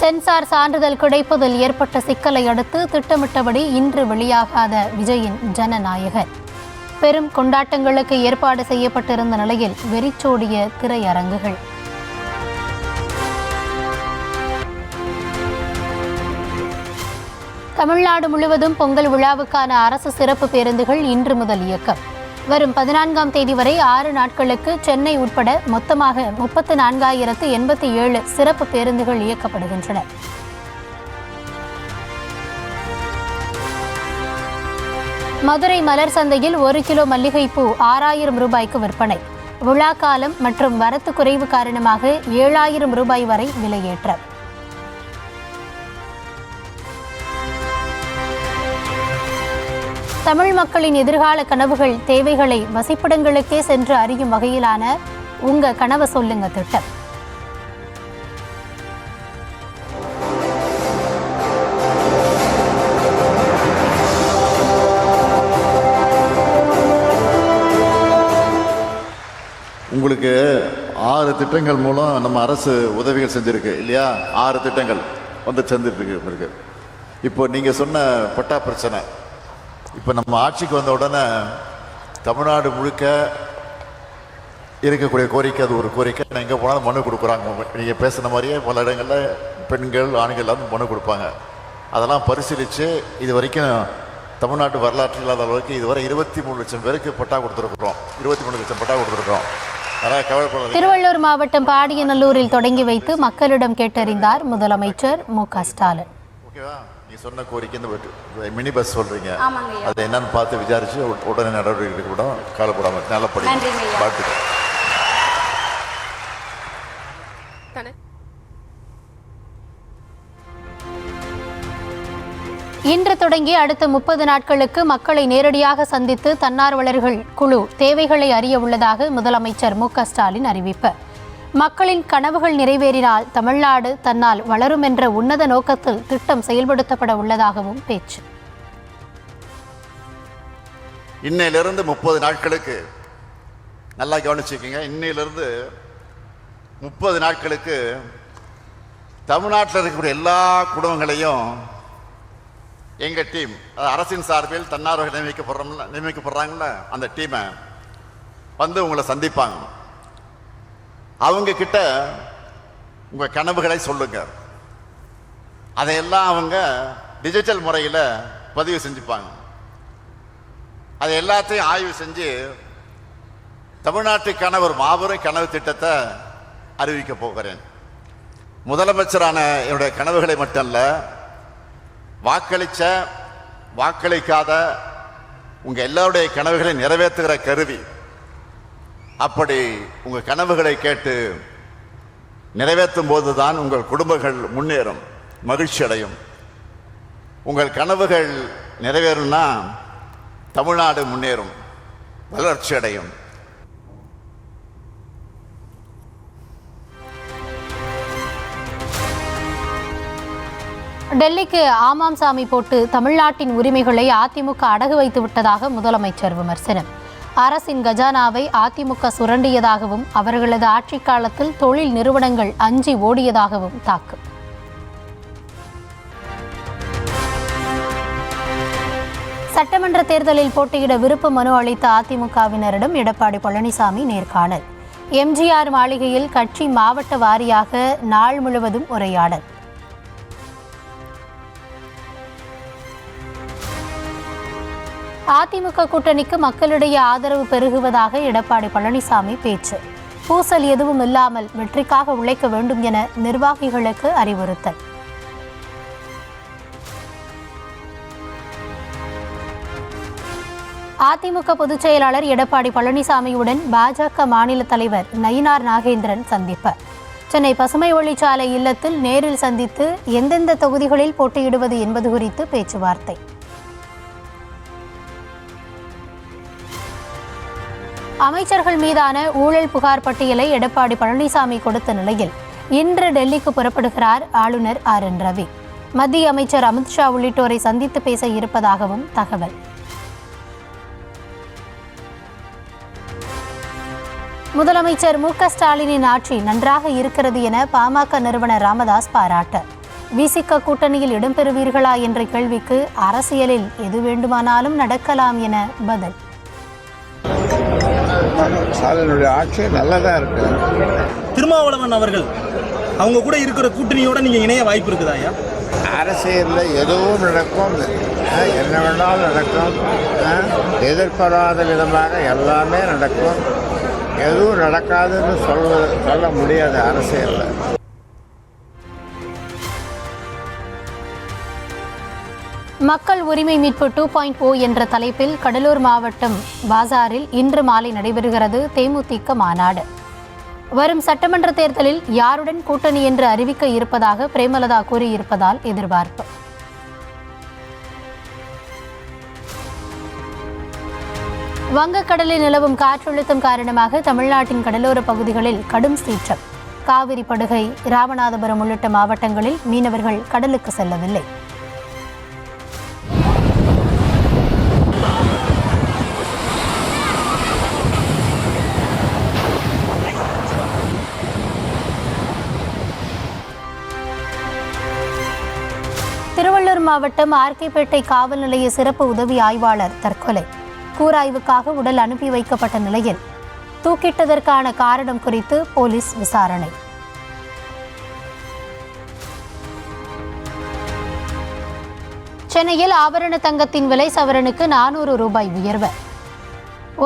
Sensor சான்றிதழ் கிடைப்பதில் ஏற்பட்ட சிக்கலை அடுத்து திட்டமிட்டபடி இன்று வெளியாகாத விஜயின் ஜனநாயகன். பெரும் கொண்டாட்டங்களுக்கு ஏற்பாடு செய்யப்பட்டிருந்த நிலையில் வெறிச்சோடிய திரையரங்குகள். தமிழ்நாடு முழுவதும் பொங்கல் விழாவுக்கான அரசு சிறப்பு பேருந்துகள் இன்று முதல் இயக்கம். வரும் 14ஆம் தேதி வரை 6 நாட்களுக்கு சென்னை உட்பட மொத்தமாக 34,087 சிறப்பு பேருந்துகள் இயக்கப்படுகின்றன. மதுரை மலர் சந்தையில் 1 கிலோ மல்லிகைப்பூ 6,000 ரூபாய்க்கு விற்பனை. விழா காலம் மற்றும் வரத்து குறைவு காரணமாக 7,000 ரூபாய் வரை விலையேற்றம். தமிழ் மக்களின் எதிர்கால கனவுகள் தேவைகளை வசிப்பிடங்களுக்கே சென்று அறியும் வகையிலான உங்க கனவை சொல்லுங்க திட்டம். உங்களுக்கு 6 திட்டங்கள் மூலம் நம்ம அரசு உதவிகள் செஞ்சிருக்கு இல்லையா? 6 திட்டங்கள் வந்து சேர்ந்துருக்கு. இப்போ நீங்க சொன்ன பட்டா பிரச்சனை, இப்போ நம்ம ஆட்சிக்கு வந்த உடனே தமிழ்நாடு முழுக்க இருக்கக்கூடிய கோரிக்கை, அது ஒரு கோரிக்கை. எங்கே போனாலும் மனு கொடுக்குறாங்க. நீங்கள் பேசுன மாதிரியே பல இடங்களில் பெண்கள் ஆண்கள் எல்லாம் மனு கொடுப்பாங்க. அதெல்லாம் பரிசீலித்து இது வரைக்கும் தமிழ்நாட்டு வரலாற்று இல்லாத அளவுக்கு இதுவரை 23 லட்சம் பேருக்கு பட்டா கொடுத்துருக்குறோம். 23 லட்சம் பட்டா கொடுத்துருக்குறோம். அதனால் கவலைப்படாது. திருவள்ளூர் மாவட்டம் பாடியநல்லூரில் தொடங்கி வைத்து மக்களிடம் கேட்டறிந்தார் முதலமைச்சர் மு.க. ஸ்டாலின். ஓகேவா? நீ சொன்ன கோரிக்கை இந்த மினி பஸ் சொல்றீங்க, அதை என்னன்னு பார்த்து விசாரிச்சு உடனே நடவடிக்கை கூட காலப்படாமல் நல்லபடி வாழ்த்துக்கள். இன்று தொடங்கி அடுத்த 30 நாட்களுக்கு மக்களை நேரடியாக சந்தித்து தன்னார்வலர்கள் குழு தேவைகளை அறிய உள்ளதாக முதலமைச்சர் மு.க. ஸ்டாலின் அறிவிப்பு. மக்களின் கனவுகள் நிறைவேறினால் தமிழ்நாடு தன்னால் வளரும் என்ற உன்னத நோக்கத்தில் திட்டம் செயல்படுத்தப்பட உள்ளதாகவும் பேச்சு. இன்னையிலிருந்து 30 நாட்களுக்கு நல்லா கவனிச்சுக்கீங்க. இன்னையிலிருந்து 30 நாட்களுக்கு தமிழ்நாட்டில் இருக்கக்கூடிய எல்லா குடும்பங்களையும் எங்கள் டீம், அரசின் சார்பில் தன்னார்வலர்கள் நியமிக்கப்படுறாங்கல்ல, அந்த டீமை வந்து உங்களை சந்திப்பாங்க. அவங்க கிட்ட உங்கள் கனவுகளை சொல்லுங்க. அதையெல்லாம் அவங்க டிஜிட்டல் முறையில் பதிவு செஞ்சுப்பாங்க. அதை எல்லாத்தையும் ஆய்வு செஞ்சு தமிழ்நாட்டுக்கான ஒரு மாபெரும் கனவு திட்டத்தை அறிவிக்க போகிறேன். முதலமைச்சரான என்னுடைய கனவுகளை மட்டுமல்ல, வாக்களிக்காத உங்கள் எல்லாருடைய கனவுகளை நிறைவேற்றுகிற கருவி. அப்படி உங்கள் கனவுகளை கேட்டு நிறைவேற்றும் போதுதான் உங்கள் குடும்பங்கள் முன்னேறும், மகிழ்ச்சி அடையும். உங்கள் கனவுகள் நிறைவேறும்னா தமிழ்நாடு முன்னேறும், வளர்ச்சி அடையும். டெல்லிக்கு ஆமாம் சாமி போட்டு தமிழ்நாட்டின் உரிமைகளை அதிமுக அடகு வைத்து விட்டதாக முதலமைச்சர் விமர்சனம். அரசின் கஜானாவை அதிமுக சுரண்டியதாகவும் அவர்களது ஆட்சி காலத்தில் தொழில் நிறுவனங்கள் அஞ்சி ஓடியதாகவும் தாக்கு. சட்டமன்ற தேர்தலில் போட்டியிட விருப்ப மனு அளித்த அதிமுகவினரிடம் எடப்பாடி பழனிசாமி நேர்காணல். எம்ஜிஆர் மாளிகையில் கட்சி மாவட்ட வாரியாக நாள் முழுவதும் உரையாடல். அதிமுக கூட்டணிக்கு மக்களிடையே ஆதரவு பெருகுவதாக எடப்பாடி பழனிசாமி பேச்சு. பூசல் எதுவும் இல்லாமல் வெற்றிக்காக உழைக்க வேண்டும் என நிர்வாகிகளுக்கு அறிவுறுத்தல். அதிமுக பொதுச் செயலாளர் எடப்பாடி பழனிசாமியுடன் பாஜக மாநில தலைவர் நயினார் நாகேந்திரன் சந்திப்பு. சென்னை பசுமை வழிச்சாலை இல்லத்தில் நேரில் சந்தித்து எந்தெந்த தொகுதிகளில் போட்டியிடுவது என்பது குறித்து பேச்சுவார்த்தை. அமைச்சர்கள் மீதான ஊழல் புகார் பட்டியலை எடப்பாடி பழனிசாமி கொடுத்த நிலையில் இன்று டெல்லிக்கு புறப்படுகிறார் ஆளுநர் ஆர்.என். ரவி. மத்திய அமைச்சர் அமித்ஷா உள்ளிட்டோரை சந்தித்து பேச இருப்பதாகவும் தகவல். முதலமைச்சர் மு.க. ஸ்டாலினின் ஆட்சி நன்றாக இருக்கிறது என பாமக நிறுவனர் ராமதாஸ் பாராட்டு. விசிக கூட்டணியில் இடம்பெறுவீர்களா என்ற கேள்விக்கு அரசியலில் எது வேண்டுமானாலும் நடக்கலாம் என பதில். அதனுடைய ஆட்சி நல்லதா இருக்கு. திருமாவளவன் அவர்கள் அவங்க கூட இருக்கிற கூட்டணியோட நீங்க இணைய வாய்ப்பு இருக்குதா ஐயா? அரசியலில் எதுவும் நடக்கும், என்ன வேணாலும் நடக்கும். எதிர்பாராத விதமாக எல்லாமே நடக்கும். எதுவும் நடக்காதுன்னு சொல்ல முடியாது அரசியலில். மக்கள் உரிமை மீட்பு 2.0 என்ற தலைப்பில் கடலூர் மாவட்டம் பாசாரில் இன்று மாலை நடைபெறுகிறது தேமுதிக மாநாடு. வரும் சட்டமன்ற தேர்தலில் யாருடன் கூட்டணி என்று அறிவிக்க இருப்பதாக பிரேமலதா கூறியிருப்பதால் எதிர்பார்ப்பு. வங்கக்கடலில் நிலவும் காற்றழுத்தம் காரணமாக தமிழ்நாட்டின் கடலோர பகுதிகளில் கடும் சீற்றம். காவிரி படுகை, ராமநாதபுரம் உள்ளிட்ட மாவட்டங்களில் மீனவர்கள் கடலுக்கு செல்லவில்லை. திருவள்ளூர் மாவட்டம் ஆர்கேபேட்டை காவல் நிலைய சிறப்பு உதவி ஆய்வாளர் தற்கொலை. கூராய்வுக்காக உடல் அனுப்பி வைக்கப்பட்ட நிலையில் தூக்கிட்டதற்கான காரணம் குறித்து போலீஸ் விசாரணை. சென்னையில் ஆபரண தங்கத்தின் விலை சவரனுக்கு 400 ரூபாய் உயர்வு.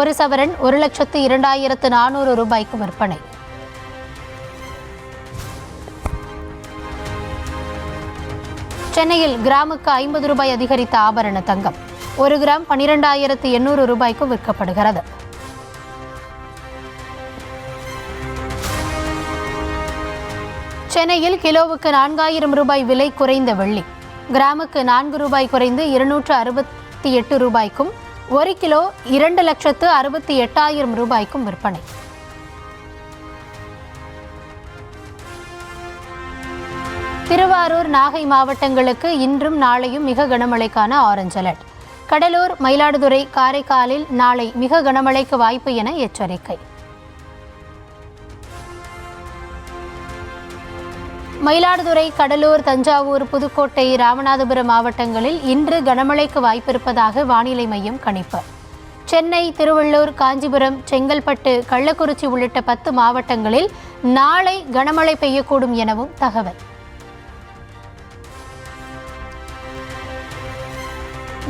ஒரு சவரன் 1,02,400 ரூபாய்க்கு விற்பனை. சென்னையில் கிராமுக்கு 50 ரூபாய் அதிகரித்த ஆபரண தங்கம் 1 கிராம் 12,800 ரூபாய்க்கு விற்கப்படுகிறது. சென்னையில் கிலோவுக்கு 4,000 ரூபாய் விலை குறைந்த வெள்ளி கிராமுக்கு 4 ரூபாய் குறைந்து 268 ரூபாய்க்கும் 1 கிலோ 2,68,000 ரூபாய்க்கும் விற்பனை. திருவாரூர், நாகை மாவட்டங்களுக்கு இன்றும் நாளையும் மிக கனமழைக்கான ஆரஞ்சு அலர்ட். கடலூர், மயிலாடுதுறை, காரைக்காலில் நாளை மிக கனமழைக்கு வாய்ப்பு என எச்சரிக்கை. மயிலாடுதுறை, கடலூர், தஞ்சாவூர், புதுக்கோட்டை, ராமநாதபுரம் மாவட்டங்களில் இன்று கனமழைக்கு வாய்ப்பிருப்பதாக வானிலை மையம் கணிப்பு. சென்னை, திருவள்ளூர், காஞ்சிபுரம், செங்கல்பட்டு, கள்ளக்குறிச்சி உள்ளிட்ட 10 மாவட்டங்களில் நாளை கனமழை பெய்யக்கூடும் எனவும் தகவல்.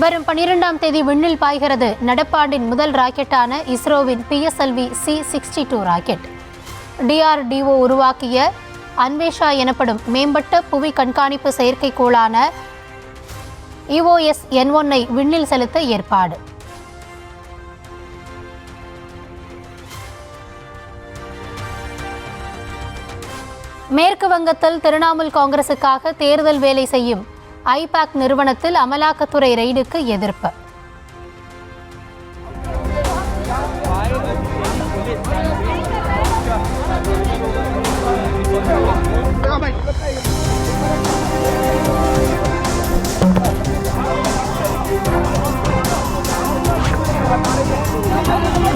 வரும் 12ஆம் தேதி விண்ணில் பாய்கிறது நடப்பாண்டின் முதல் ராக்கெட்டான இஸ்ரோவின் PSLV C-62 ராக்கெட். DRDO உருவாக்கிய அன்வேஷா எனப்படும் மேம்பட்ட புவி கண்காணிப்பு செயற்கைக்கோளான EOS N1 விண்ணில் செலுத்த ஏற்பாடு. மேற்கு வங்கத்தில் திரிணாமுல் காங்கிரசுக்காக தேர்தல் வேலை செய்யும் ஐபாக் நிறுவனத்தில் அமலாக்கத்துறை ரெய்டுக்கு எதிர்ப்பு.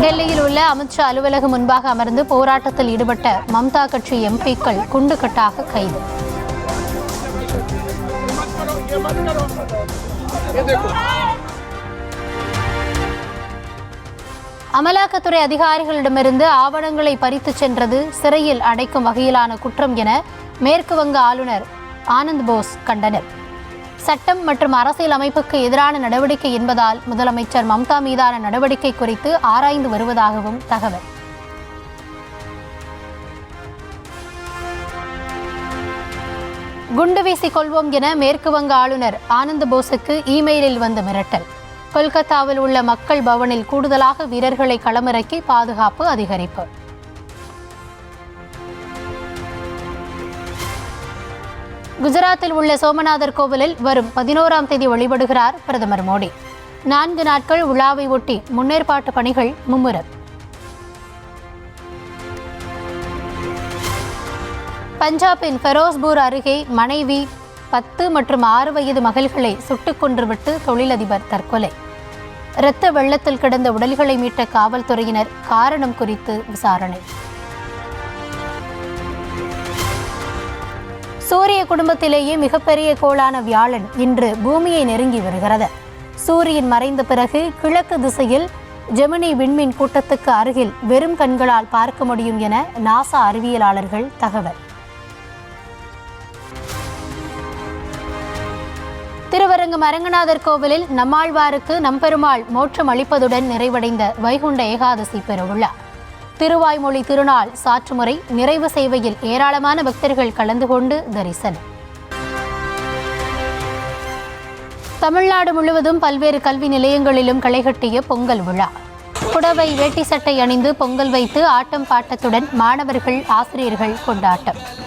டெல்லியில் உள்ள அமித்ஷா அலுவலகம் முன்பாக அமர்ந்து போராட்டத்தில் ஈடுபட்ட மம்தா கட்சி எம்பிக்கள் குண்டுகட்டாக கைது. அமலாக்கத்துறை அதிகாரிகளிடமிருந்து ஆவணங்களை பறித்துச் சென்றது சிறையில் அடைக்கும் வகையிலான குற்றம் என மேற்கு வங்க ஆளுநர் ஆனந்த் போஸ் கண்டனர். சட்டம் மற்றும் அரசியல் அமைப்புக்கு எதிரான நடவடிக்கை என்பதால் முதலமைச்சர் மம்தா மீதான நடவடிக்கை குறித்து ஆராய்ந்து வருவதாகவும் தகவல். குண்டு வீசிக் கொள்வோம் என மேற்கு வங்க ஆளுநர் ஆனந்த் போஸுக்கு இமெயிலில் வந்த மிரட்டல். கொல்கத்தாவில் உள்ள மக்கள் பவனில் கூடுதலாக வீரர்களை களமிறக்கி பாதுகாப்பு அதிகரிப்பு. குஜராத்தில் உள்ள சோமநாதர் கோவிலில் வரும் 11ஆம் தேதி வழிபடுகிறார் பிரதமர் மோடி. 4 நாட்கள் விழாவை ஒட்டி முன்னேற்பாட்டு பணிகள் மும்முரம். பஞ்சாபின் ஃபெரோஸ்பூர் அருகே மனைவி 10 மற்றும் 6 வயது மகள்களை சுட்டுக் கொன்றுவிட்டு தொழிலதிபர் தற்கொலை. இரத்த வெள்ளத்தில் கிடந்த உடல்களை மீட்ட காவல்துறையினர் காரணம் குறித்து விசாரணை. சூரிய குடும்பத்திலேயே மிகப்பெரிய கோளான வியாழன் இன்று பூமியை நெருங்கி வருகிறது. சூரியன் மறைந்த பிறகு கிழக்கு திசையில் ஜெமினி விண்மீன் கூட்டத்துக்கு அருகில் வெறும் கண்களால் பார்க்க முடியும் என நாசா அறிவியலாளர்கள் தகவல். திருவரங்கம் அரங்கநாதர் கோவிலில் நம்மாழ்வாருக்கு நம்பெருமாள் மோட்சம் அளிப்பதுடன் நிறைவடைந்த வைகுண்ட ஏகாதசி பெருவிழா. திருவாய்மொழி திருநாள் சாற்றுமுறை நிறைவு சேவையில் ஏராளமான பக்தர்கள் கலந்து கொண்டு தரிசனம். தமிழ்நாடு முழுவதும் பல்வேறு கல்வி நிலையங்களிலும் களைகட்டிய பொங்கல் விழா. புடவை வேட்டி சட்டை அணிந்து பொங்கல் வைத்து ஆட்டம் பாட்டத்துடன் மாணவர்கள் ஆசிரியர்கள் கொண்டாட்டம்.